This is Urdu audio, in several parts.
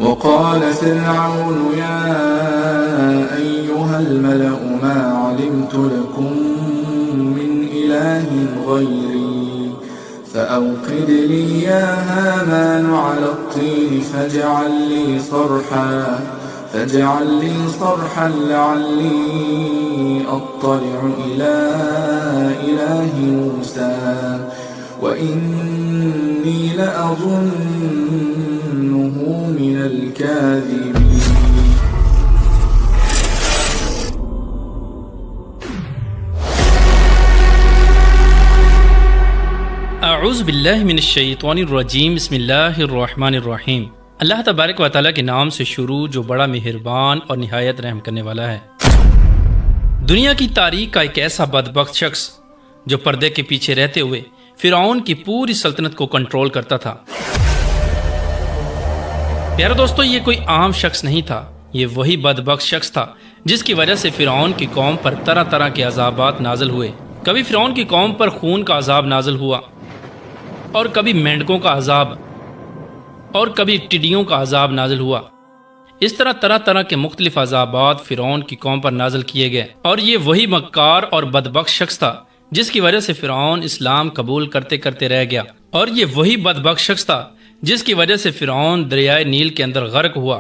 وقال فرعون يا أيها الملأ ما علمت لكم من إله غيري فأوقد لي يا هامان على الطين فاجعل لي صرحا لعلي أطلع إلى إله موسى وإني لأظنه من الكاذبين. اعوذ باللہ من الشیطان الرجیم. بسم اللہ الرحمن الرحیم. اللہ تبارک و تعالیٰ کے نام سے شروع جو بڑا مہربان اور نہایت رحم کرنے والا ہے. دنیا کی تاریخ کا ایک ایسا بدبخت شخص جو پردے کے پیچھے رہتے ہوئے فرعون کی پوری سلطنت کو کنٹرول کرتا تھا. پیارے دوستو، یہ کوئی عام شخص نہیں تھا، یہ وہی بدبخت شخص تھا جس کی وجہ سے فرعون کی قوم پر طرح طرح کے عذابات نازل ہوئے. کبھی فرعون کی قوم پر خون کا عذاب نازل ہوا، اور کبھی مینڈکوں کا عذاب، اور کبھی ٹڈیوں کا عذاب نازل ہوا. اس طرح طرح طرح کے مختلف عذابات فرعون کی قوم پر نازل کیے گئے. اور یہ وہی مکار اور بدبخت شخص تھا جس کی وجہ سے فرعون اسلام قبول کرتے کرتے رہ گیا. اور یہ وہی بدبخت شخص تھا جس کی وجہ سے فرعون دریائے نیل کے اندر غرق ہوا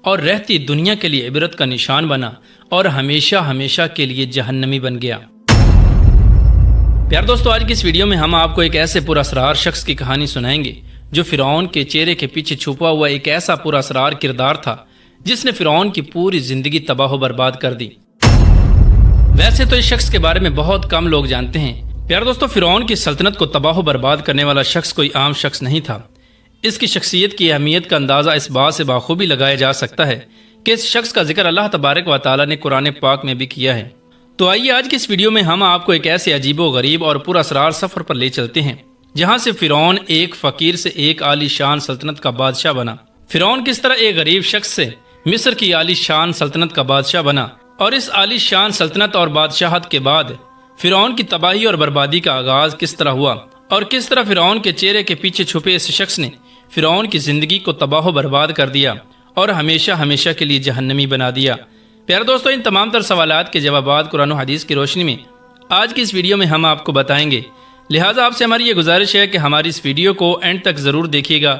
اور رہتی دنیا کے لیے عبرت کا نشان بنا اور ہمیشہ ہمیشہ کے لیے جہنمی بن گیا. پیار دوستو، آج کی اس ویڈیو میں ہم آپ کو ایک ایسے پراسرار شخص کی کہانی سنائیں گے جو فرعون کے چہرے کے پیچھے چھپا ہوا ایک ایسا پراسرار کردار تھا جس نے فرعون کی پوری زندگی تباہ و برباد کر دی. ویسے تو اس شخص کے بارے میں بہت کم لوگ جانتے ہیں. پیار دوستو، فرعون کی سلطنت کو تباہ و برباد کرنے والا شخص کوئی عام شخص نہیں تھا. اس کی شخصیت کی اہمیت کا اندازہ اس بات سے بخوبی لگایا جا سکتا ہے کہ اس شخص کا ذکر اللہ تبارک و تعالیٰ نے قرآن پاک میں بھی کیا ہے. تو آئیے آج کی اس ویڈیو میں ہم آپ کو ایک ایسے عجیب و غریب اور پراسرار سفر پر لے چلتے ہیں جہاں سے فرعون ایک فقیر سے ایک عالی شان سلطنت کا بادشاہ بنا. فرعون کس طرح ایک غریب شخص سے مصر کی عالی شان سلطنت کا بادشاہ بنا، اور اس عالی شان سلطنت اور بادشاہت کے بعد فرعون کی تباہی اور بربادی کا آغاز کس طرح ہوا، اور کس طرح فرعون کے چہرے کے پیچھے چھپے اس شخص نے فرعون کی زندگی کو تباہ و برباد کر دیا اور ہمیشہ ہمیشہ کے لیے جہنمی بنا دیا. پیارے دوستو، ان تمام تر سوالات کے جوابات قرآن و حدیث کی روشنی میں آج کی اس ویڈیو میں ہم آپ کو بتائیں گے. لہٰذا آپ سے ہماری یہ گزارش ہے کہ ہماری اس ویڈیو کو اینڈ تک ضرور دیکھیے گا،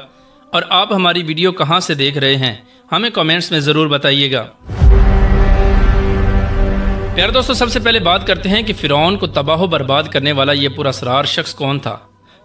اور آپ ہماری ویڈیو کہاں سے دیکھ رہے ہیں ہمیں کامنٹس میں ضرور بتائیے گا. پیارے دوستو، سب سے پہلے بات کرتے ہیں کہ فرعون کو تباہ و برباد کرنے والا یہ پراسرار شخص کون تھا.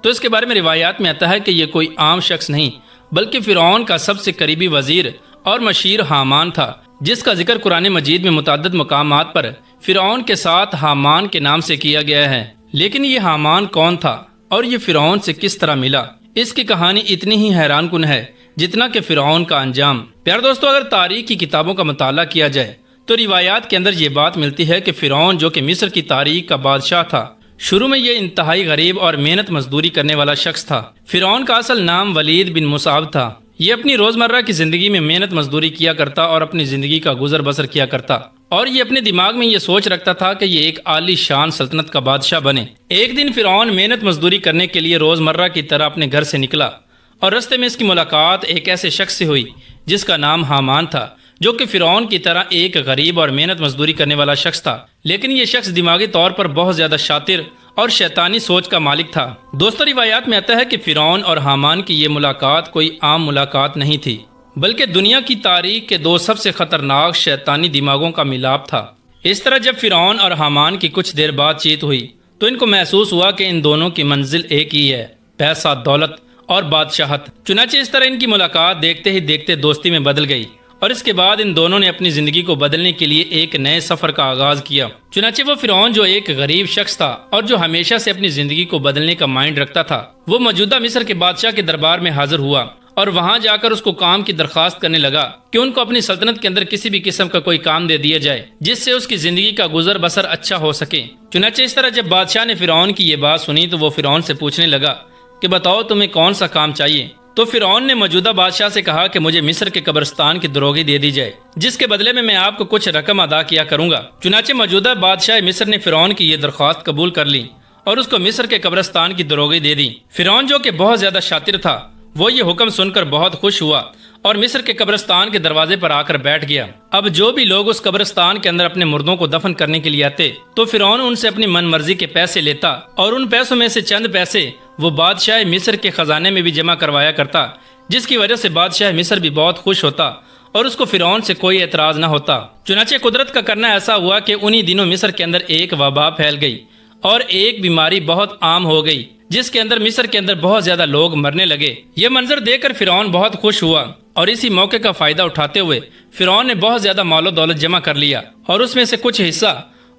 تو اس کے بارے میں روایات میں آتا ہے کہ یہ کوئی عام شخص نہیں بلکہ فرعون کا سب سے قریبی وزیر اور مشیر حامان تھا، جس کا ذکر قرآن مجید میں متعدد مقامات پر فرعون کے ساتھ حامان کے نام سے کیا گیا ہے. لیکن یہ حامان کون تھا اور یہ فرعون سے کس طرح ملا؟ اس کی کہانی اتنی ہی حیران کن ہے جتنا کہ فرعون کا انجام. پیارے دوستو، اگر تاریخ کی کتابوں کا مطالعہ کیا جائے تو روایات کے اندر یہ بات ملتی ہے کہ فرعون جو کہ مصر کی تاریخ کا بادشاہ تھا، شروع میں یہ انتہائی غریب اور محنت مزدوری کرنے والا شخص تھا. فرعون کا اصل نام ولید بن مصعب تھا. یہ اپنی روزمرہ کی زندگی میں محنت مزدوری کیا کرتا اور اپنی زندگی کا گزر بسر کیا کرتا، اور یہ اپنے دماغ میں یہ سوچ رکھتا تھا کہ یہ ایک عالی شان سلطنت کا بادشاہ بنے. ایک دن فرعون محنت مزدوری کرنے کے لیے روزمرہ کی طرح اپنے گھر سے نکلا، اور رستے میں اس کی ملاقات ایک ایسے شخص سے ہوئی جس کا نام حامان تھا، جو کہ فرعون کی طرح ایک غریب اور محنت مزدوری کرنے والا شخص تھا. لیکن یہ شخص دماغی طور پر بہت زیادہ شاطر اور شیطانی سوچ کا مالک تھا. دوستو، روایات میں آتا ہے کہ فرعون اور حامان کی یہ ملاقات کوئی عام ملاقات نہیں تھی بلکہ دنیا کی تاریخ کے دو سب سے خطرناک شیطانی دماغوں کا ملاپ تھا. اس طرح جب فرعون اور حامان کی کچھ دیر بات چیت ہوئی تو ان کو محسوس ہوا کہ ان دونوں کی منزل ایک ہی ہے، پیسہ، دولت اور بادشاہت. چنانچہ اس طرح ان کی ملاقات دیکھتے ہی دیکھتے دوستی میں بدل گئی، اور اس کے بعد ان دونوں نے اپنی زندگی کو بدلنے کے لیے ایک نئے سفر کا آغاز کیا. چنانچہ وہ فرعون جو ایک غریب شخص تھا اور جو ہمیشہ سے اپنی زندگی کو بدلنے کا مائنڈ رکھتا تھا، وہ موجودہ مصر کے بادشاہ کے دربار میں حاضر ہوا اور وہاں جا کر اس کو کام کی درخواست کرنے لگا کہ ان کو اپنی سلطنت کے اندر کسی بھی قسم کا کوئی کام دے دیا جائے جس سے اس کی زندگی کا گزر بسر اچھا ہو سکے. چنانچہ اس طرح جب بادشاہ نے فرعون کی یہ بات سنی تو وہ فرعون سے پوچھنے لگا کہ بتاؤ تمہیں کون سا کام چاہیے. تو فرعون نے موجودہ بادشاہ سے کہا کہ مجھے مصر کے قبرستان کی دروگی دے دی جائے، جس کے بدلے میں آپ کو کچھ رقم ادا کیا کروں گا. چنانچہ موجودہ بادشاہ مصر نے فرعون کی یہ درخواست قبول کر لی اور اس کو مصر کے قبرستان کی دروگی دے دی. فرعون جو کہ بہت زیادہ شاطر تھا، وہ یہ حکم سن کر بہت خوش ہوا اور مصر کے قبرستان کے دروازے پر آ کر بیٹھ گیا۔ اب جو بھی لوگ اس قبرستان کے اندر اپنے مردوں کو دفن کرنے کے لیے آتے تو فرعون ان سے اپنی من مرضی کے پیسے لیتا اور ان پیسوں میں سے چند پیسے وہ بادشاہ مصر کے خزانے میں بھی جمع کروایا کرتا، جس کی وجہ سے بادشاہ مصر بھی بہت خوش ہوتا اور اس کو فرعون سے کوئی اعتراض نہ ہوتا۔ چنانچہ قدرت کا کرنا ایسا ہوا کہ انہی دنوں مصر کے اندر ایک وبا پھیل گئی اور ایک بیماری بہت عام ہو گئی، جس کے اندر مصر کے اندر بہت زیادہ لوگ مرنے لگے۔ یہ منظر دیکھ کر فرعون بہت خوش ہوا اور اسی موقع کا فائدہ اٹھاتے ہوئے فرعون نے بہت زیادہ مال و دولت جمع کر لیا اور اس میں سے کچھ حصہ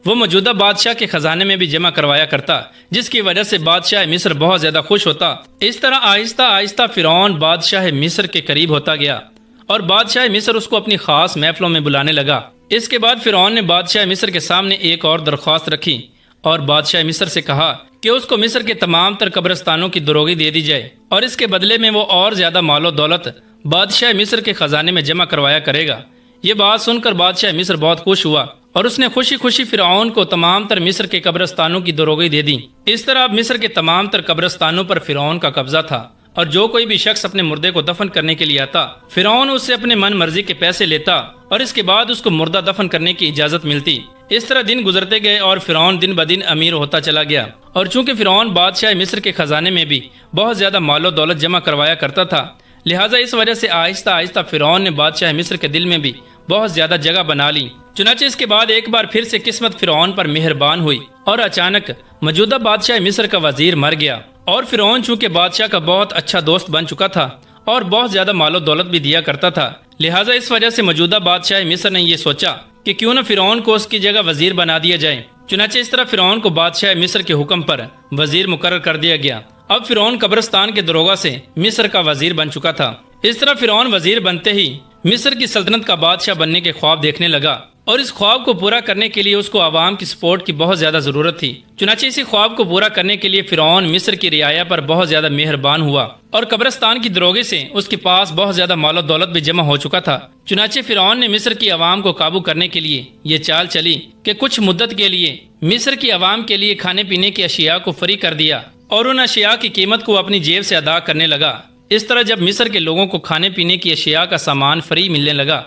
وہ موجودہ بادشاہ کے خزانے میں بھی جمع کروایا کرتا، جس کی وجہ سے بادشاہ مصر بہت زیادہ خوش ہوتا۔ اس طرح آہستہ آہستہ فرعون بادشاہ مصر کے قریب ہوتا گیا اور بادشاہ مصر اس کو اپنی خاص محفلوں میں بلانے لگا۔ اس کے بعد فرعون نے بادشاہ مصر کے سامنے ایک اور درخواست رکھی اور بادشاہ مصر سے کہا کہ اس کو مصر کے تمام تر قبرستانوں کی دروگی دے دی جائے اور اس کے بدلے میں وہ اور زیادہ مال و دولت بادشاہ مصر کے خزانے میں جمع کروایا کرے گا۔ یہ بات سن کر بادشاہ مصر بہت خوش ہوا اور اس نے خوشی خوشی فرعون کو تمام تر مصر کے قبرستانوں کی دروگی دے دی۔ اس طرح اب مصر کے تمام تر قبرستانوں پر فرعون کا قبضہ تھا اور جو کوئی بھی شخص اپنے مردے کو دفن کرنے کے لیے آتا فرعون اس سے اپنے من مرضی کے پیسے لیتا اور اس کے بعد اس کو مردہ دفن کرنے کی اجازت ملتی۔ اس طرح دن گزرتے گئے اور فرعون دن بدن امیر ہوتا چلا گیا، اور چونکہ فرعون بادشاہ مصر کے خزانے میں بھی بہت زیادہ مال و دولت جمع کروایا کرتا تھا، لہٰذا اس وجہ سے آہستہ آہستہ فرعون نے بادشاہ مصر کے دل میں بھی بہت زیادہ جگہ بنا لی۔ چنانچہ اس کے بعد ایک بار پھر سے قسمت فرعون پر مہربان ہوئی اور اچانک موجودہ بادشاہ مصر کا وزیر مر گیا، اور فرعون چونکہ بادشاہ کا بہت اچھا دوست بن چکا تھا اور بہت زیادہ مال و دولت بھی دیا کرتا تھا، لہٰذا اس وجہ سے موجودہ بادشاہ مصر نے یہ سوچا کہ کیوں نہ فرعون کو اس کی جگہ وزیر بنا دیا جائے۔ چنانچہ اس طرح فرعون کو بادشاہ مصر کے حکم پر وزیر مقرر کر دیا گیا۔ اب فرعون قبرستان کے دروگا سے مصر کا وزیر بن چکا تھا۔ اس طرح فرعون وزیر بنتے ہی مصر کی سلطنت کا بادشاہ بننے کے خواب دیکھنے لگا، اور اس خواب کو پورا کرنے کے لیے اس کو عوام کی سپورٹ کی بہت زیادہ ضرورت تھی۔ چنانچہ اسی خواب کو پورا کرنے کے لیے فرعون مصر کی رعایا پر بہت زیادہ مہربان ہوا اور قبرستان کی دروگے سے اس کے پاس بہت زیادہ مال و دولت بھی جمع ہو چکا تھا۔ چنانچہ فرعون نے مصر کی عوام کو قابو کرنے کے لیے یہ چال چلی کہ کچھ مدت کے لیے مصر کی عوام کے لیے کھانے پینے کی اشیاء کو فری کر دیا اور ان اشیاء کی قیمت کو اپنی جیب سے ادا کرنے لگا۔ اس طرح جب مصر کے لوگوں کو کھانے پینے کی اشیاء کا سامان فری ملنے لگا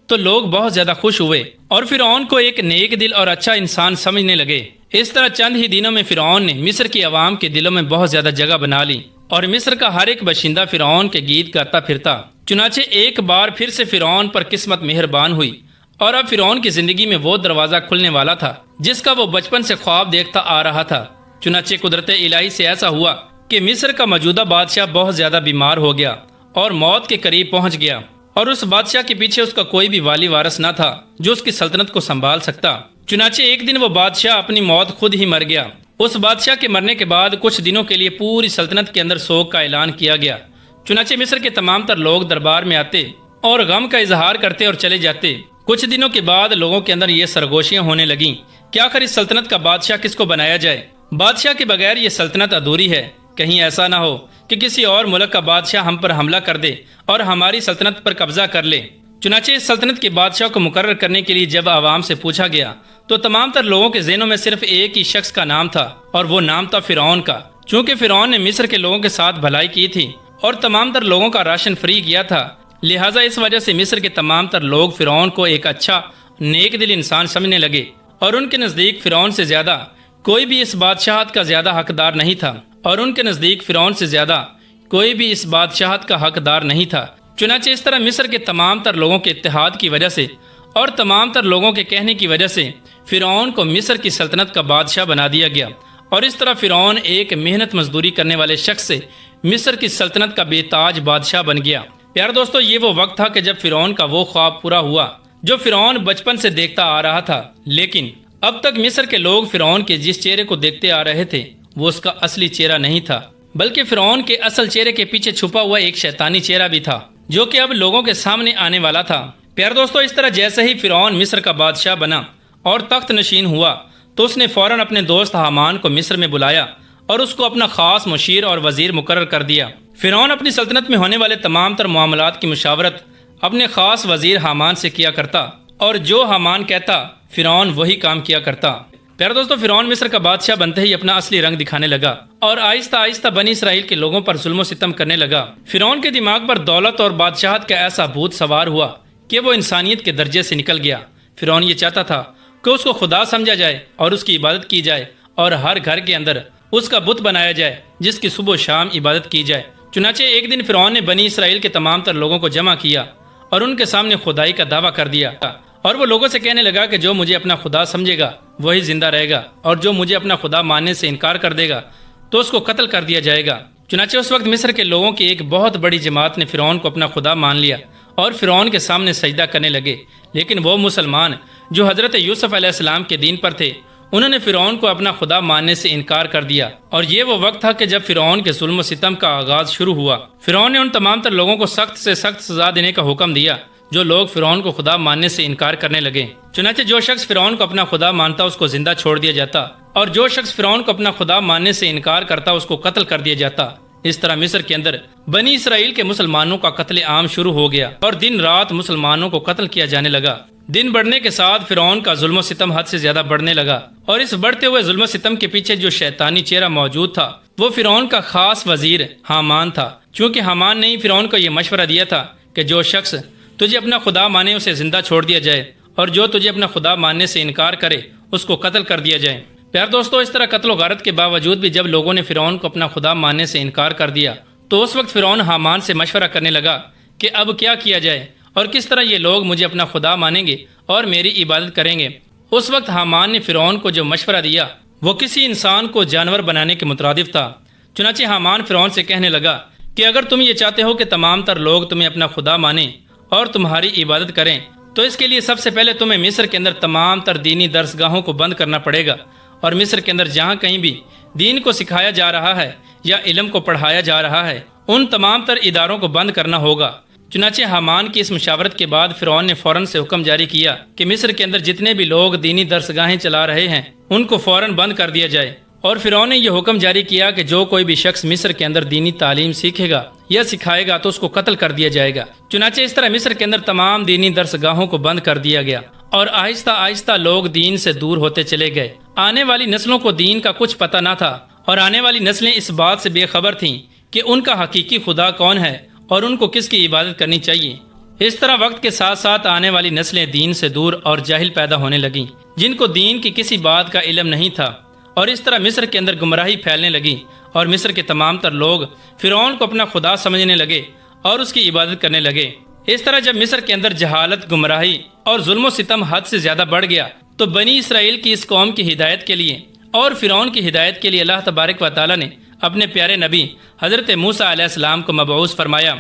تو لوگ بہت زیادہ خوش ہوئے اور فرعون کو ایک نیک دل اور اچھا انسان سمجھنے لگے۔ اس طرح چند ہی دنوں میں فرعون نے مصر کی عوام کے دلوں میں بہت زیادہ جگہ بنا لی اور مصر کا ہر ایک باشندہ فرعون کے گیت گاتا پھرتا۔ چنانچہ ایک بار پھر سے فرعون پر قسمت مہربان ہوئی اور اب فرعون کی زندگی میں وہ دروازہ کھلنے والا تھا جس کا وہ بچپن سے خواب دیکھتا آ رہا تھا۔ چنانچہ قدرت الہی سے ایسا ہوا کہ مصر کا موجودہ بادشاہ بہت زیادہ بیمار ہو گیا اور موت کے قریب پہنچ گیا، اور اس بادشاہ کے پیچھے اس کا کوئی بھی والی وارث نہ تھا جو اس کی سلطنت کو سنبھال سکتا۔ چنانچہ ایک دن وہ بادشاہ اپنی موت خود ہی مر گیا۔ اس بادشاہ کے مرنے کے بعد کچھ دنوں کے لیے پوری سلطنت کے اندر سوگ کا اعلان کیا گیا۔ چنانچہ مصر کے تمام تر لوگ دربار میں آتے اور غم کا اظہار کرتے اور چلے جاتے۔ کچھ دنوں کے بعد لوگوں کے اندر یہ سرگوشیاں ہونے لگیں کہ آخر اس سلطنت کا بادشاہ کس کو بنایا جائے۔ بادشاہ کے بغیر یہ سلطنت ادھوری ہے، کہیں ایسا نہ ہو کہ کسی اور ملک کا بادشاہ ہم پر حملہ کر دے اور ہماری سلطنت پر قبضہ کر لے۔ چنانچہ اس سلطنت کے بادشاہ کو مقرر کرنے کے لیے جب عوام سے پوچھا گیا تو تمام تر لوگوں کے ذہنوں میں صرف ایک ہی شخص کا نام تھا، اور وہ نام تھا فرعون کا۔ چونکہ فرعون نے مصر کے لوگوں کے ساتھ بھلائی کی تھی اور تمام تر لوگوں کا راشن فری کیا تھا، لہٰذا اس وجہ سے مصر کے تمام تر لوگ فرعون کو ایک اچھا نیک دل انسان سمجھنے لگے، اور ان کے نزدیک فرعون سے زیادہ کوئی بھی اس بادشاہت کا زیادہ حقدار نہیں تھا، اور ان کے نزدیک فرعون سے زیادہ کوئی بھی اس بادشاہت کا حقدار نہیں تھا۔ چنانچہ اس طرح مصر کے تمام تر لوگوں کے اتحاد کی وجہ سے اور تمام تر لوگوں کے کہنے کی وجہ سے فرعون کو مصر کی سلطنت کا بادشاہ بنا دیا گیا، اور اس طرح فرعون ایک محنت مزدوری کرنے والے شخص سے مصر کی سلطنت کا بے تاج بادشاہ بن گیا۔ پیارے دوستو، یہ وہ وقت تھا کہ جب فرعون کا وہ خواب پورا ہوا جو فرعون بچپن سے دیکھتا آ رہا تھا، لیکن اب تک مصر کے لوگ فرعون کے جس چہرے کو دیکھتے آ رہے تھے وہ اس کا اصلی چہرہ نہیں تھا، بلکہ فرعون کے اصل چہرے کے پیچھے چھپا ہوا ایک شیطانی چہرہ بھی تھا جو کہ اب لوگوں کے سامنے آنے والا تھا۔ پیارے دوستو، اس طرح جیسے ہی فرعون مصر کا بادشاہ بنا اور تخت نشین ہوا تو اس نے فوراً اپنے دوست حامان کو مصر میں بلایا اور اس کو اپنا خاص مشیر اور وزیر مقرر کر دیا۔ فرعون اپنی سلطنت میں ہونے والے تمام تر معاملات کی مشاورت اپنے خاص وزیر حامان سے کیا کرتا، اور جو حامان کہتا فرعون وہی کام کیا کرتا۔ پیارے دوستو، فرعون مصر کا بادشاہ بنتے ہی اپنا اصلی رنگ دکھانے لگا اور آہستہ آہستہ بنی اسرائیل کے لوگوں پر ظلم و ستم کرنے لگا۔ فرعون کے دماغ پر دولت اور بادشاہت کا ایسا بھوت سوار ہوا کہ وہ انسانیت کے درجے سے نکل گیا۔ فرعون یہ چاہتا تھا کہ اس کو خدا سمجھا جائے اور اس کی عبادت کی جائے، اور ہر گھر کے اندر اس کا بت بنایا جائے جس کی صبح و شام عبادت کی جائے۔ چنانچہ ایک دن فرعون نے بنی اسرائیل کے تمام تر لوگوں کو جمع کیا اور ان کے سامنے خدائی کا دعویٰ کر دیا، اور وہ لوگوں سے کہنے لگا کہ جو مجھے اپنا خدا سمجھے گا وہی زندہ رہے گا، اور جو مجھے اپنا خدا ماننے سے انکار کر دے گا تو اس کو قتل کر دیا جائے گا۔ چنانچہ اس وقت مصر کے لوگوں کی ایک بہت بڑی جماعت نے فرعون کو اپنا خدا مان لیا اور فرعون کے سامنے سجدہ کرنے لگے، لیکن وہ مسلمان جو حضرت یوسف علیہ السلام کے دین پر تھے انہوں نے فرعون کو اپنا خدا ماننے سے انکار کر دیا۔ اور یہ وہ وقت تھا کہ جب فرعون کے ظلم و ستم کا آغاز شروع ہوا۔ فرعون نے ان تمام تر لوگوں کو سخت سے سخت سزا دینے کا حکم دیا جو لوگ فرعون کو خدا ماننے سے انکار کرنے لگے۔ چنانچہ جو شخص فرعون کو اپنا خدا مانتا اس کو زندہ چھوڑ دیا جاتا، اور جو شخص فرعون کو اپنا خدا ماننے سے انکار کرتا اس کو قتل کر دیا جاتا۔ اس طرح مصر کے اندر بنی اسرائیل کے مسلمانوں کا قتل عام شروع ہو گیا اور دن رات مسلمانوں کو قتل کیا جانے لگا۔ دن بڑھنے کے ساتھ فرعون کا ظلم و ستم حد سے زیادہ بڑھنے لگا، اور اس بڑھتے ہوئے ظلم و ستم کے پیچھے جو شیطانی چہرہ موجود تھا وہ فرعون کا خاص وزیر حامان تھا، چونکہ حامان نے ہی فرعون کو یہ مشورہ دیا تھا کہ جو شخص تجھے اپنا خدا مانے اسے زندہ چھوڑ دیا جائے، اور جو تجھے اپنا خدا ماننے سے انکار کرے اس کو قتل کر دیا جائے۔ پیار دوستو، اس طرح قتل و غارت کے باوجود بھی جب لوگوں نے فرعون کو اپنا خدا ماننے سے انکار کر دیا تو اس وقت فرعون حامان سے مشورہ کرنے لگا کہ اب کیا کیا جائے اور کس طرح یہ لوگ مجھے اپنا خدا مانیں گے اور میری عبادت کریں گے۔ اس وقت حامان نے فرعون کو جو مشورہ دیا وہ کسی انسان کو جانور بنانے کے مترادف تھا۔ چنانچہ حامان فرعون سے کہنے لگا کہ اگر تم یہ چاہتے ہو کہ تمام تر لوگ تمہیں اپنا خدا مانیں اور تمہاری عبادت کریں تو اس کے لیے سب سے پہلے تمہیں مصر کے اندر تمام تر دینی درسگاہوں کو بند کرنا پڑے گا، اور مصر کے اندر جہاں کہیں بھی دین کو سکھایا جا رہا ہے یا علم کو پڑھایا جا رہا ہے ان تمام تر اداروں کو بند کرنا ہوگا۔ چنانچہ حامان کی اس مشاورت کے بعد فرعون نے فوراً سے حکم جاری کیا کہ مصر کے اندر جتنے بھی لوگ دینی درسگاہیں چلا رہے ہیں ان کو فوراً بند کر دیا جائے، اور فرعون نے یہ حکم جاری کیا کہ جو کوئی بھی شخص مصر کے اندر دینی تعلیم سیکھے گا یا سکھائے گا تو اس کو قتل کر دیا جائے گا۔ چنانچہ اس طرح مصر کے اندر تمام دینی درسگاہوں کو بند کر دیا گیا، اور آہستہ آہستہ لوگ دین سے دور ہوتے چلے گئے۔ آنے والی نسلوں کو دین کا کچھ پتہ نہ تھا، اور آنے والی نسلیں اس بات سے بے خبر تھیں کہ ان کا حقیقی خدا کون ہے اور ان کو کس کی عبادت کرنی چاہیے۔ اس طرح وقت کے ساتھ ساتھ آنے والی نسلیں دین سے دور اور جاہل پیدا ہونے لگیں جن کو دین کی کسی بات کا علم نہیں تھا، اور اس طرح مصر کے اندر گمراہی پھیلنے لگی، اور مصر کے تمام تر لوگ فرعون کو اپنا خدا سمجھنے لگے اور اس کی عبادت کرنے لگے۔ اس طرح جب مصر کے اندر جہالت، گمراہی اور ظلم و ستم حد سے زیادہ بڑھ گیا تو بنی اسرائیل کی اس قوم کی ہدایت کے لیے اور فرعون کی ہدایت کے لیے اللہ تبارک و تعالی نے اپنے پیارے نبی حضرت موسیٰ علیہ السلام کو مبعوث فرمایا۔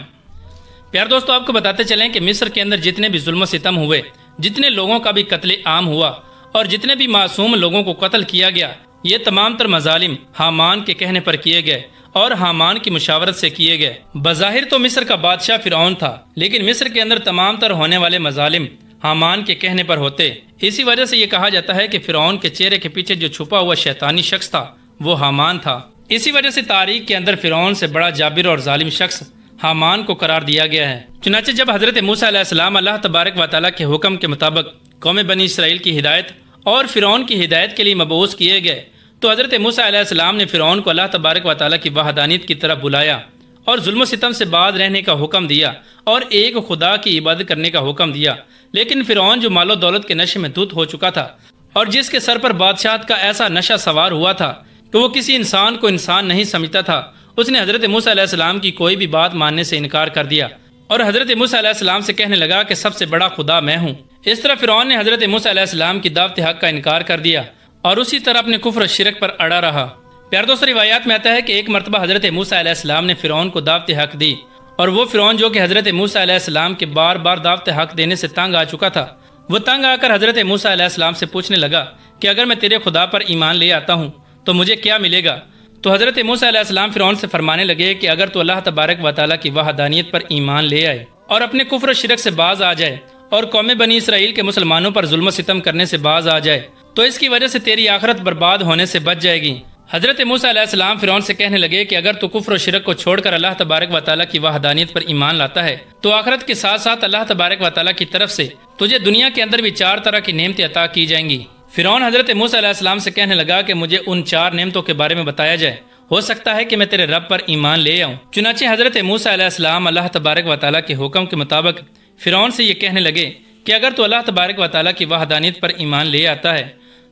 پیار دوستو، آپ کو بتاتے چلیں کہ مصر کے اندر جتنے بھی ظلم و ستم ہوئے، جتنے لوگوں کا بھی قتل عام ہوا اور جتنے بھی معصوم لوگوں کو قتل کیا گیا، یہ تمام تر مظالم حامان کے کہنے پر کیے گئے اور حامان کی مشاورت سے کیے گئے۔ بظاہر تو مصر کا بادشاہ فرعون تھا، لیکن مصر کے اندر تمام تر ہونے والے مظالم حامان کے کہنے پر ہوتے۔ اسی وجہ سے یہ کہا جاتا ہے کہ فرعون کے چہرے کے پیچھے جو چھپا ہوا شیطانی شخص تھا وہ حامان تھا۔ اسی وجہ سے تاریخ کے اندر فرعون سے بڑا جابر اور ظالم شخص حامان کو قرار دیا گیا ہے۔ چنانچہ جب حضرت موسیٰ علیہ السلام اللہ تبارک و تعالیٰ کے حکم کے مطابق قوم بنی اسرائیل کی ہدایت اور فرعون کی ہدایت کے لیے مبعوث کیے گئے تو حضرت موسیٰ علیہ السلام نے فرعون کو اللہ تبارک و تعالیٰ کی وحدانیت کی طرف بلایا اور ظلم و ستم سے باز رہنے کا حکم دیا اور ایک خدا کی عبادت کرنے کا حکم دیا۔ لیکن فرعون جو مال و دولت کے نشے میں دھت ہو چکا تھا اور جس کے سر پر بادشاہت کا ایسا نشہ سوار ہوا تھا کہ وہ کسی انسان کو انسان نہیں سمجھتا تھا، اس نے حضرت موسیٰ علیہ السلام کی کوئی بھی بات ماننے سے انکار کر دیا اور حضرت موسیٰ علیہ السلام سے کہنے لگا کہ سب سے بڑا خدا میں ہوں۔ اس طرح فرعون نے حضرت موسیٰ علیہ السلام کی دعوت حق کا انکار کر دیا اور اسی طرح اپنے کفر و شرک پر اڑا رہا۔ پیار دوستو، روایات میں آتا ہے کہ ایک مرتبہ حضرت موسیٰ علیہ السلام نے فرعون کو دعوت حق دی، اور وہ فرعون جو کہ حضرت موسیٰ علیہ السلام کے بار بار دعوت حق دینے سے تنگ آ چکا تھا، وہ تنگ آ کر حضرت موسیٰ علیہ السلام سے پوچھنے لگا کہ اگر میں تیرے خدا پر ایمان لے آتا ہوں تو مجھے کیا ملے گا؟ تو حضرت موسیٰ علیہ السلام فرعون سے فرمانے لگے کہ اگر تو اللہ تبارک و تعالیٰ کی وحدانیت پر ایمان لے آئے اور اپنے کفر و شرک سے باز آ جائے اور قوم بنی اسرائیل کے مسلمانوں پر ظلم و ستم کرنے سے باز آ جائے تو اس کی وجہ سے تیری آخرت برباد ہونے سے بچ جائے گی۔ حضرت موسیٰ علیہ السلام فرعون سے کہنے لگے کہ اگر تو کفر و شرک کو چھوڑ کر اللہ تبارک و تعالیٰ کی وحدانیت پر ایمان لاتا ہے تو آخرت کے ساتھ ساتھ اللہ تبارک و تعالیٰ کی طرف سے تجھے دنیا کے اندر بھی 4 طرح کی نعمتیں عطا کی جائیں گی۔ فرعون حضرت موسیٰ علیہ السلام سے کہنے لگا کہ مجھے ان 4 نعمتوں کے بارے میں بتایا جائے، ہو سکتا ہے کہ میں تیرے رب پر ایمان لے آؤں۔ چنانچہ حضرت موسیٰ علیہ السلام اللہ تبارک و تعالیٰ کے حکم کے مطابق فرعون سے یہ کہنے لگے کہ اگر تو اللہ تبارک و تعالیٰ کی وحدانیت پر ایمان لے آتا ہے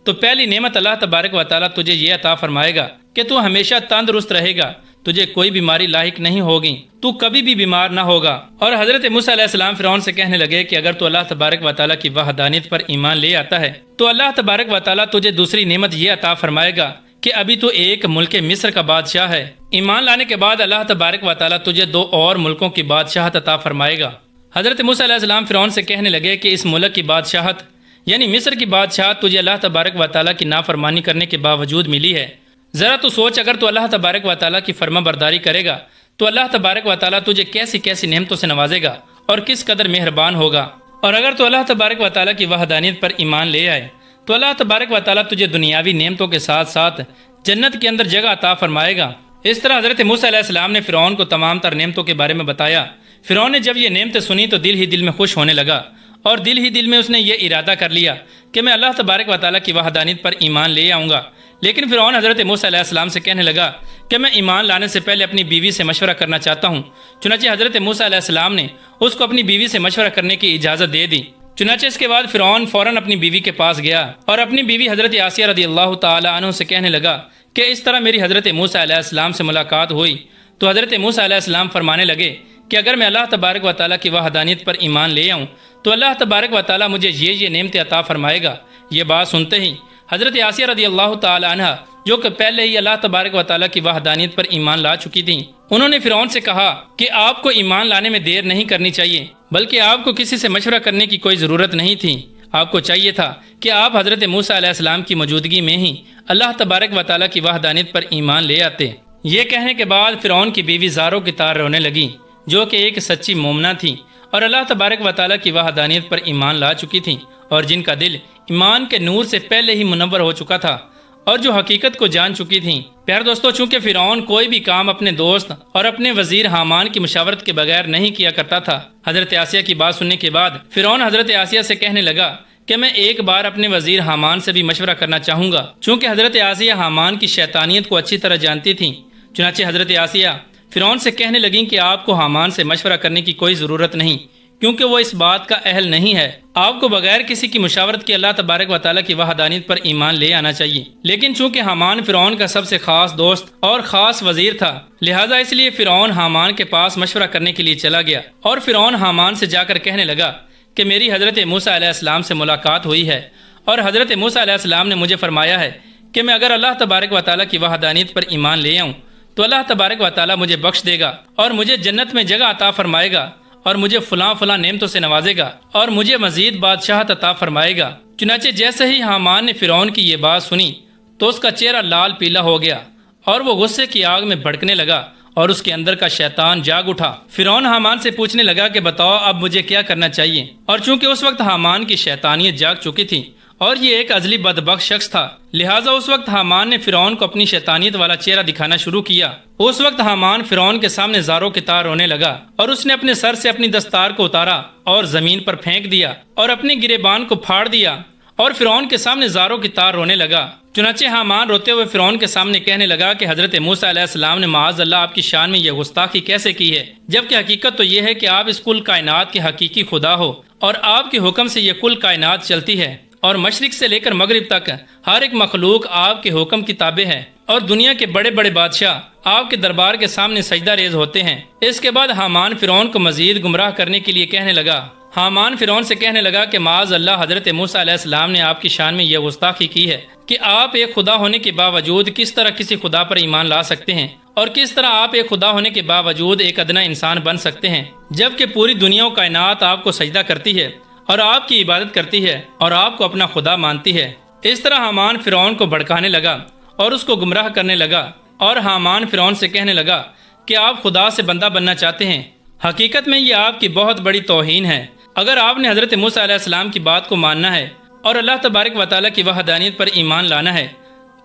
تو پہلی نعمت اللہ تبارک و تعالیٰ تجھے یہ عطا فرمائے گا کہ تو ہمیشہ تندرست رہے گا، تجھے کوئی بیماری لاحق نہیں ہوگی، تو کبھی بھی بیمار نہ ہوگا۔ اور حضرت موسیٰ علیہ السلام فرعون سے کہنے لگے کہ اگر تو اللہ تبارک و تعالیٰ کی وحدانیت پر ایمان لے آتا ہے تو اللہ تبارک و تعالیٰ تجھے دوسری نعمت یہ عطا فرمائے گا کہ ابھی تو ایک ملک مصر کا بادشاہ ہے، ایمان لانے کے بعد اللہ تبارک و تعالیٰ تجھے 2 اور ملکوں کی بادشاہت عطا فرمائے گا۔ حضرت موسیٰ علیہ السلام فرعون سے کہنے لگے کہ اس ملک کی بادشاہت یعنی مصر کی بادشاہت تجھے اللہ تبارک و تعالیٰ کی نافرمانی کرنے کے باوجود ملی ہے۔ ذرا تو سوچ، اگر تو اللہ تبارک و تعالیٰ کی فرما برداری کرے گا تو اللہ تبارک و تعالیٰ تجھے کیسی کیسی نعمتوں سے نوازے گا اور کس قدر مہربان ہوگا۔ اور اگر تو اللہ تبارک و تعالیٰ کی وحدانیت پر ایمان لے آئے تو اللہ تبارک و تعالیٰ تجھے دنیاوی نعمتوں کے ساتھ ساتھ جنت کے اندر جگہ عطا فرمائے گا۔ اس طرح حضرت موسیٰ علیہ السلام نے فرعون کو تمام تر نعمتوں کے بارے میں بتایا۔ فرعون نے جب یہ نعمتیں سنی تو دل ہی دل میں خوش ہونے لگا اور دل ہی دل میں اس نے یہ ارادہ کر لیا کہ میں اللہ تبارک و تعالیٰ کی وحدانیت پر ایمان لے آؤں گا۔ لیکن فرعون حضرت موسیٰ علیہ السلام سے کہنے لگا کہ میں ایمان لانے سے پہلے اپنی بیوی سے مشورہ کرنا چاہتا ہوں۔ چنانچہ حضرت موسیٰ علیہ السلام نے اس کو اپنی بیوی سے مشورہ کرنے کی اجازت دے دی۔ چنانچہ اس کے بعد فرعون فوراً اپنی بیوی کے پاس گیا اور اپنی بیوی حضرت آسیہ رضی اللہ تعالی عنہ سے کہنے لگا کہ اس طرح میری حضرت موسیٰ علیہ السلام سے ملاقات ہوئی تو حضرت موسیٰ علیہ السلام فرمانے لگے کہ اگر میں اللہ تبارک و تعالیٰ کی وحدانیت پر ایمان لے آؤں تو اللہ تبارک و تعالیٰ مجھے یہ نعمتیں عطا فرمائے گا۔ یہ بات سنتے ہی حضرت آسیہ رضی اللہ تعالی عنہ جو کہ پہلے ہی اللہ تبارک و تعالیٰ کی وحدانیت پر ایمان لا چکی تھیں، انہوں نے فرعون سے کہا کہ آپ کو ایمان لانے میں دیر نہیں کرنی چاہیے، بلکہ آپ کو کسی سے مشورہ کرنے کی کوئی ضرورت نہیں تھی۔ آپ کو چاہیے تھا کہ آپ حضرت موسیٰ علیہ السلام کی موجودگی میں ہی اللہ تبارک و تعالیٰ کی وحدانیت پر ایمان لے آتے۔ یہ کہنے کے بعد فرعون کی بیوی زاروں کی طرح رونے لگی، جو کہ ایک سچی مومنہ تھی اور اللہ تبارک و تعالیٰ کی وحدانیت پر ایمان لا چکی تھیں اور جن کا دل ایمان کے نور سے پہلے ہی منور ہو چکا تھا اور جو حقیقت کو جان چکی تھیں۔ پیارے دوستو، چونکہ فرعون کوئی بھی کام اپنے دوست اور اپنے وزیر حامان کی مشاورت کے بغیر نہیں کیا کرتا تھا، حضرت آسیہ کی بات سننے کے بعد فرعون حضرت آسیہ سے کہنے لگا کہ میں ایک بار اپنے وزیر حامان سے بھی مشورہ کرنا چاہوں گا، چونکہ حضرت آسیہ حامان کی شیطانیت کو اچھی طرح جانتی تھیں۔ چنانچہ حضرت آسیہ فرعون سے کہنے لگیں کہ آپ کو حامان سے مشورہ کرنے کی کوئی ضرورت نہیں، کیونکہ وہ اس بات کا اہل نہیں ہے۔ آپ کو بغیر کسی کی مشاورت کے اللہ تبارک و تعالیٰ کی وحدانیت پر ایمان لے آنا چاہیے۔ لیکن چونکہ حامان فرعون کا سب سے خاص دوست اور خاص وزیر تھا، لہٰذا اس لیے فرعون حامان کے پاس مشورہ کرنے کے لیے چلا گیا اور فرعون حامان سے جا کر کہنے لگا کہ میری حضرت موسیٰ علیہ السلام سے ملاقات ہوئی ہے اور حضرت موسیٰ علیہ السلام نے مجھے فرمایا ہے کہ میں اگر اللہ تبارک و تعالیٰ کی وحدانیت پر ایمان لے آؤں تو اللہ تبارک و تعالیٰ مجھے بخش دے گا اور مجھے جنت میں جگہ عطا فرمائے گا اور مجھے فلاں فلاں نعمتوں سے نوازے گا اور مجھے مزید بادشاہت عطا فرمائے گا۔ چنانچہ جیسے ہی حامان نے فرعون کی یہ بات سنی تو اس کا چہرہ لال پیلا ہو گیا اور وہ غصے کی آگ میں بھڑکنے لگا اور اس کے اندر کا شیطان جاگ اٹھا۔ فرعون حامان سے پوچھنے لگا کہ بتاؤ اب مجھے کیا کرنا چاہیے، اور چونکہ اس وقت حامان کی شیطانیت جاگ چکی تھی اور یہ ایک ازلی بدبخت شخص تھا، لہٰذا اس وقت حامان نے فرعون کو اپنی شیطانیت والا چہرہ دکھانا شروع کیا۔ اس وقت حامان فرعون کے سامنے زاروں کی طرح رونے لگا اور اس نے اپنے سر سے اپنی دستار کو اتارا اور زمین پر پھینک دیا اور اپنے گریبان کو پھاڑ دیا اور فرعون کے سامنے زاروں کی طرح رونے لگا۔ چنانچہ حامان روتے ہوئے فرعون کے سامنے کہنے لگا کہ حضرت موسیٰ علیہ السلام نے معاذ اللہ آپ کی شان میں یہ گستاخی کیسے کی ہے، جبکہ حقیقت تو یہ ہے کہ آپ اس کل کائنات کے حقیقی خدا ہو اور آپ کے حکم سے یہ کل کائنات چلتی ہے اور مشرق سے لے کر مغرب تک ہر ایک مخلوق آپ کے حکم کی تابع ہے اور دنیا کے بڑے بڑے بادشاہ آپ کے دربار کے سامنے سجدہ ریز ہوتے ہیں۔ اس کے بعد حامان فرعون کو مزید گمراہ کرنے کے لیے کہنے لگا۔ حامان فرعون سے کہنے لگا کہ معاذ اللہ حضرت موسیٰ علیہ السلام نے آپ کی شان میں یہ گستاخی کی ہے کہ آپ ایک خدا ہونے کے باوجود کس طرح کسی خدا پر ایمان لا سکتے ہیں اور کس طرح آپ ایک خدا ہونے کے باوجود ایک ادنا انسان بن سکتے ہیں، جبکہ پوری دنیا و کائنات آپ کو سجدہ کرتی ہے اور آپ کی عبادت کرتی ہے اور آپ کو اپنا خدا مانتی ہے۔ اس طرح حامان فرعون کو بھڑکانے لگا اور اس کو گمراہ کرنے لگا اور حامان فرعون سے کہنے لگا کہ آپ خدا سے بندہ بننا چاہتے ہیں، حقیقت میں یہ آپ کی بہت بڑی توہین ہے۔ اگر آپ نے حضرت موسیٰ علیہ السلام کی بات کو ماننا ہے اور اللہ تبارک و تعالیٰ کی وحدانیت پر ایمان لانا ہے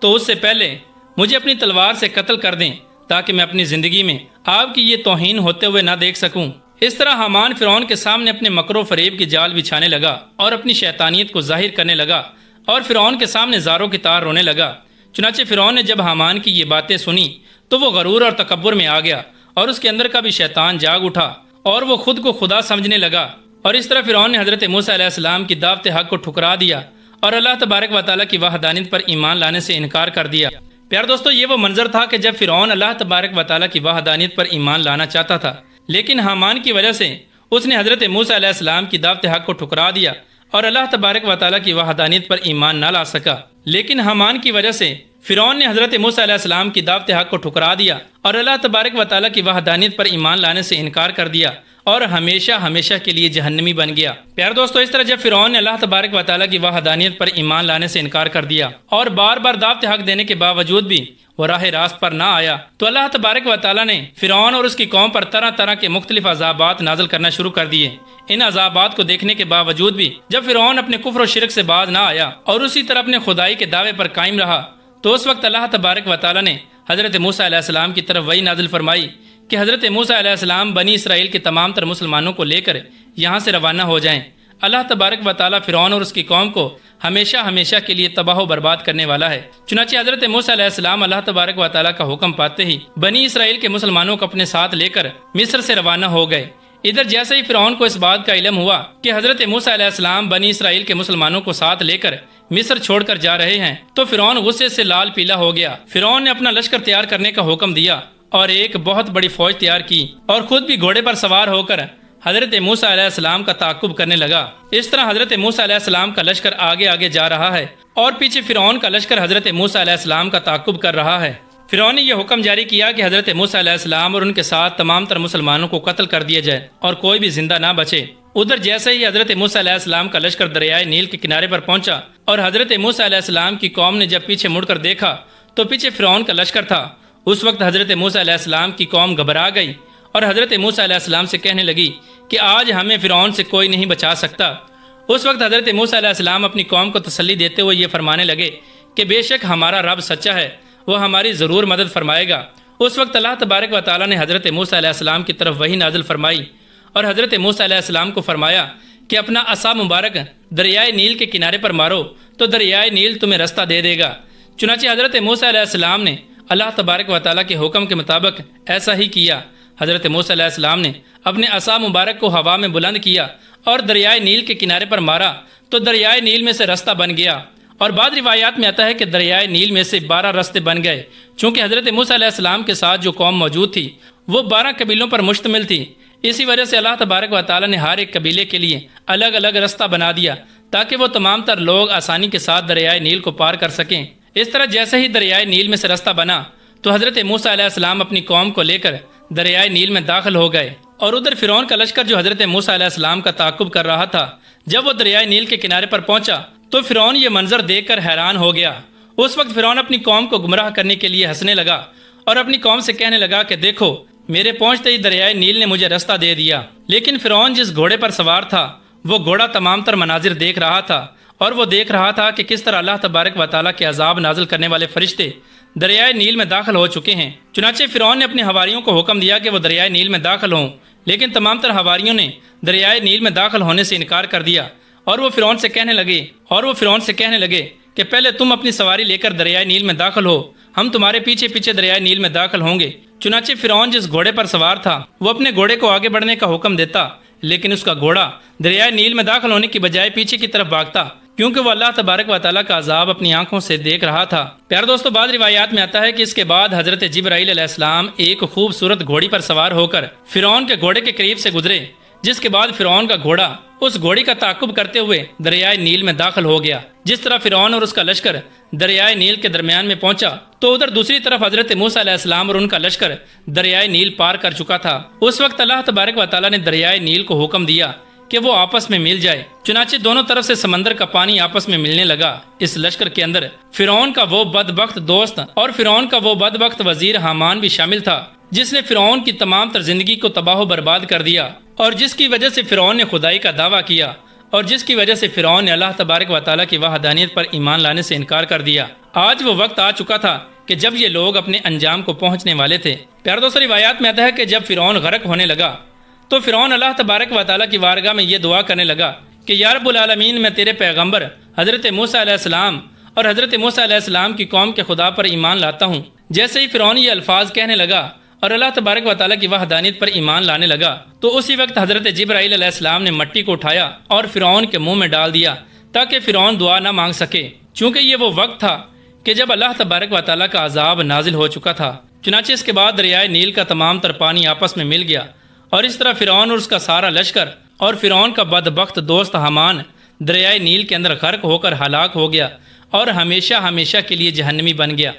تو اس سے پہلے مجھے اپنی تلوار سے قتل کر دیں تاکہ میں اپنی زندگی میں آپ کی یہ توہین ہوتے ہوئے نہ دیکھ سکوں۔ اس طرح حامان فرعون کے سامنے اپنے مکر و فریب کے جال بچھانے لگا اور اپنی شیطانیت کو ظاہر کرنے لگا اور فرعون کے سامنے زاروں کی طرح رونے لگا۔ چنانچہ فرعون نے جب حامان کی یہ باتیں سنی تو وہ غرور اور تکبر میں آ گیا، اور اس کے اندر کا بھی شیطان جاگ اٹھا اور وہ خود کو خدا سمجھنے لگا، اور اس طرح فرعون نے حضرت موسیٰ علیہ السلام کی دعوت حق کو ٹھکرا دیا اور اللہ تبارک و تعالیٰ کی وحدانیت پر ایمان لانے سے انکار کر دیا۔ پیار دوستو، یہ وہ منظر تھا کہ جب فرعون اللہ تبارک و تعالیٰ کی وحدانیت پر ایمان لانا چاہتا تھا، لیکن حامان کی وجہ سے اس نے حضرت موسیٰ علیہ السلام کی دعوت حق کو ٹھکرا دیا اور اللہ تبارک و تعالیٰ کی وحدانیت پر ایمان نہ لا سکا۔ لیکن حامان کی وجہ سے فرعون نے حضرت موسیٰ علیہ السلام کی دعوت حق کو ٹھکرا دیا اور اللہ تبارک و تعالیٰ کی وحدانیت پر ایمان لانے سے انکار کر دیا اور ہمیشہ ہمیشہ کے لیے جہنمی بن گیا۔ پیار دوستو، اس طرح جب فرعون نے اللہ تبارک و تعالیٰ کی وحدانیت پر ایمان لانے سے انکار کر دیا اور بار بار دعوت حق دینے کے باوجود بھی وہ راہ راست پر نہ آیا، تو اللہ تبارک و تعالیٰ نے فرعون اور اس کی قوم پر طرح طرح کے مختلف عذابات نازل کرنا شروع کر دیے۔ ان عذابات کو دیکھنے کے باوجود بھی جب فرعون اپنے کفر و شرک سے باز نہ آیا اور اسی طرح اپنے خدائی کے دعوے پر قائم رہا، تو اس وقت اللہ تبارک و تعالیٰ نے حضرت موسیٰ علیہ السلام کی طرف وحی نازل فرمائی کہ حضرت موسیٰ علیہ السلام بنی اسرائیل کے تمام تر مسلمانوں کو لے کر یہاں سے روانہ ہو جائیں۔ اللہ تبارک و تعالیٰ فرعون اور اس کی قوم کو ہمیشہ ہمیشہ کے لیے تباہ و برباد کرنے والا ہے۔ چنانچہ حضرت موسیٰ علیہ السلام اللہ تبارک و تعالیٰ کا حکم پاتے ہی بنی اسرائیل کے مسلمانوں کو اپنے ساتھ لے کر مصر سے روانہ ہو گئے۔ ادھر جیسے ہی فرعون کو اس بات کا علم ہوا کہ حضرت موسیٰ علیہ السلام بنی اسرائیل کے مسلمانوں کو ساتھ لے کر مصر چھوڑ کر جا رہے ہیں، تو فرعون غصے سے لال پیلا ہو گیا۔ فرعون نے اپنا لشکر تیار کرنے کا حکم دیا اور ایک بہت بڑی فوج تیار کی اور خود بھی گھوڑے پر سوار ہو کر حضرت موسیٰ علیہ السلام کا تعاقب کرنے لگا۔ اس طرح حضرت موسیٰ علیہ السلام کا لشکر آگے آگے جا رہا ہے اور پیچھے فرعون کا لشکر حضرت موسیٰ علیہ السلام کا تعاقب کر رہا ہے۔ فرعون نے یہ حکم جاری کیا کہ حضرت موسیٰ علیہ السلام اور ان کے ساتھ تمام تر مسلمانوں کو قتل کر دیا جائے اور کوئی بھی زندہ نہ بچے۔ ادھر جیسے ہی حضرت موسیٰ علیہ السلام کا لشکر دریائے نیل کے کنارے پر پہنچا اور حضرت موسیٰ علیہ السلام کی قوم نے جب پیچھے مڑ کر دیکھا تو پیچھے فرعون کا لشکر تھا۔ اس وقت حضرت موسیٰ علیہ السلام کی قوم گھبرا گئی اور حضرت موسیٰ علیہ السلام سے کہنے لگی کہ آج ہمیں فرعون سے کوئی نہیں بچا سکتا۔ اس وقت حضرت موسیٰ علیہ السلام اپنی قوم کو تسلی دیتے ہوئے یہ فرمانے لگے کہ بے شک ہمارا رب سچا ہے، وہ ہماری ضرور مدد فرمائے گا۔ اس وقت اللہ تبارک و تعالیٰ نے حضرت موسیٰ علیہ السلام کی طرف وحی نازل فرمائی اور حضرت موسیٰ علیہ السلام کو فرمایا کہ اپنا عصا مبارک دریائے نیل کے کنارے پر مارو تو دریائے نیل تمہیں رستہ دے دے گا۔ چنانچہ حضرت موسیٰ علیہ السلام نے اللہ تبارک و تعالیٰ کے حکم کے مطابق ایسا ہی کیا۔ حضرت موسیٰ علیہ السلام نے اپنے عصا مبارک کو ہوا میں بلند کیا اور دریائے نیل کے کنارے پر مارا تو دریائے نیل میں سے رستہ بن گیا، اور بعض روایات میں آتا ہے کہ دریائے نیل میں سے 12 رستے بن گئے۔ چونکہ حضرت موسیٰ علیہ السلام کے ساتھ جو قوم موجود تھی وہ 12 قبیلوں پر مشتمل تھی، اسی وجہ سے اللہ تبارک و تعالیٰ نے ہر ایک قبیلے کے لیے الگ الگ رستہ بنا دیا تاکہ وہ تمام تر لوگ آسانی کے ساتھ دریائے نیل کو پار کر سکیں۔ اس طرح جیسے ہی دریائے نیل میں سے رستہ بنا تو حضرت موسیٰ علیہ السلام اپنی قوم کو لے کر دریائے نیل میں داخل ہو گئے، اور ادھر فرعون کا لشکر جو حضرت موسیٰ علیہ السلام کا تعاقب کر رہا تھا، جب وہ دریائے نیل کے کنارے پر پہنچا تو فرعون یہ منظر دیکھ کر حیران ہو گیا۔ اس وقت فرعون اپنی قوم کو گمراہ کرنے کے لیے ہنسنے لگا اور اپنی قوم سے کہنے لگا کہ دیکھو، میرے پہنچتے ہی دریائے نیل نے مجھے رستہ دے دیا۔ لیکن فرعون جس گھوڑے پر سوار تھا وہ گھوڑا تمام تر مناظر دیکھ رہا تھا، اور وہ دیکھ رہا تھا کہ کس طرح اللہ تبارک و تعالیٰ کے عذاب نازل کرنے والے فرشتے دریائے نیل میں داخل ہو چکے ہیں۔ چنانچہ فرعون نے اپنے حواریوں کو حکم دیا کہ وہ دریائے نیل میں داخل ہوں، لیکن تمام تر حواریوں نے دریائے نیل میں داخل ہونے سے انکار کر دیا، اور وہ فرعون سے کہنے لگے کہ پہلے تم اپنی سواری لے کر دریائے نیل میں داخل ہو، ہم تمہارے پیچھے پیچھے دریائے نیل میں داخل ہوں گے۔ چنانچہ فرعون جس گھوڑے پر سوار تھا وہ اپنے گھوڑے کو آگے بڑھنے کا حکم دیتا، لیکن اس کا گھوڑا دریائے نیل میں داخل ہونے کی بجائے پیچھے کی طرف بھاگتا، کیونکہ وہ اللہ تبارک و تعالیٰ کا عذاب اپنی آنکھوں سے دیکھ رہا تھا۔ پیارے دوستو، بعض روایات میں آتا ہے کہ اس کے بعد حضرت جبرائیل علیہ السلام ایک خوبصورت گھوڑی پر سوار ہو کر فرعون کے گھوڑے کے قریب سے گزرے، جس کے بعد فرعون کا گھوڑا اس گھوڑی کا تعاقب کرتے ہوئے دریائے نیل میں داخل ہو گیا۔ جس طرح فرعون اور اس کا لشکر دریائے نیل کے درمیان میں پہنچا تو ادھر دوسری طرف حضرت موسیٰ علیہ السلام اور ان کا لشکر دریائے نیل پار کر چکا تھا۔ اس وقت اللہ تبارک و تعالیٰ نے دریائے نیل کو حکم دیا کہ وہ آپس میں مل جائے۔ چنانچہ دونوں طرف سے سمندر کا پانی آپس میں ملنے لگا۔ اس لشکر کے اندر فرعون کا وہ بدبخت دوست اور فرعون کا وہ بدبخت وزیر حامان بھی شامل تھا، جس نے فرعون کی تمام تر زندگی کو تباہ و برباد کر دیا، اور جس کی وجہ سے فرعون نے خدائی کا دعویٰ کیا، اور جس کی وجہ سے فرعون نے اللہ تبارک و تعالیٰ کی وحدانیت پر ایمان لانے سے انکار کر دیا۔ آج وہ وقت آ چکا تھا کہ جب یہ لوگ اپنے انجام کو پہنچنے والے تھے۔ پیارے دوستو، روایات میں آتا ہے کہ جب فرعون غرق ہونے لگا تو فرعون اللہ تبارک و تعالیٰ کی بارگاہ میں یہ دعا کرنے لگا کہ یا رب العالمین میں تیرے پیغمبر حضرت موسیٰ علیہ السلام اور حضرت موسیٰ علیہ السلام کی قوم کے خدا پر ایمان لاتا ہوں۔ جیسے ہی فرعون یہ الفاظ کہنے لگا اور اللہ تبارک و تعالیٰ کی وحدانیت پر ایمان لانے لگا تو اسی وقت حضرت جبرائیل علیہ السلام نے مٹی کو اٹھایا اور فرعون کے منہ میں ڈال دیا تاکہ فرعون دعا نہ مانگ سکے، چونکہ یہ وہ وقت تھا کہ جب اللہ تبارک و تعالیٰ کا عذاب نازل ہو چکا تھا۔ چنانچہ اس کے بعد دریائے نیل کا تمام تر پانی آپس میں مل گیا اور اس طرح فرعون اور اس کا سارا لشکر اور فرعون کا بدبخت دوست حامان دریائے نیل کے اندر غرق ہو کر ہلاک ہو گیا اور ہمیشہ ہمیشہ کے لیے جہنمی بن گیا۔